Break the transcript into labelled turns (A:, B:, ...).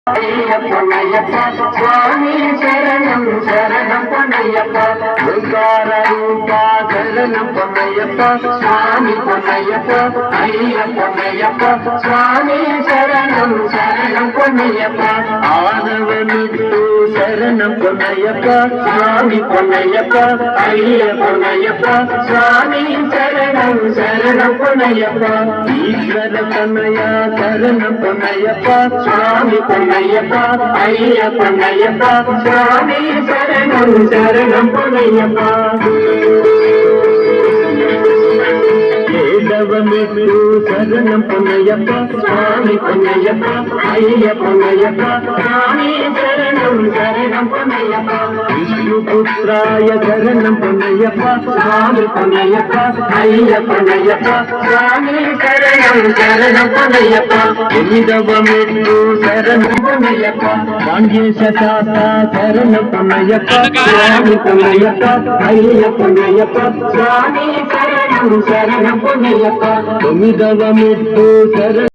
A: பொன்னையப்பா சுவாமி சரணம் சரணம் பொன்னையப்பா ஓங்கார ரூபா சரணம் பொன்னையப்பா சுவாமி பொன்னையப்பா ஐய பொன்னையப்பா சுவாமி சரணம் சரணம் பொன்னையப்பா ஆதவனுக்கு சரணம் பொன்னையப்பா சுவாமி பொன்னையப்பா ஐய பொன்னையப்பா சுவாமி சரணம் சரணம் பொன்னையப்பா ஈஸ்வர பொன்னையா சரணம் பொன்னையப்பா சுவாமி பொன்னையப்பா ஐய பொன்னையப்பா சுவாமி சரணம் சரணம் பொன்னையப்பா ஏடவமெட்டு சரணம் பொன்னையப்பா சுவாமி பொன்னையப்பா ஐய பொன்னையப்பா சுவாமி சரணம் சரணம் பொன்னையப்பா விஷ்ணுபுத்ராய சரணம் பொன்னையப்பா சுவாமி பொன்னையப்பா ஐய பொன்னையப்பா சுவாமி சரணம் சரணம் பொன்னையப்பா எமிதவமெட்டு சரணம் பொன்னையப்பா காங்கேச தாத்தா சரணம் பொன்னையப்பா சுவாமி பொன்னையப்பா ஐய பொன்னையப்பா சுவாமி சரணம் சரணம் பொன்னையப்பா தொமிதவமெட்டு சரணம்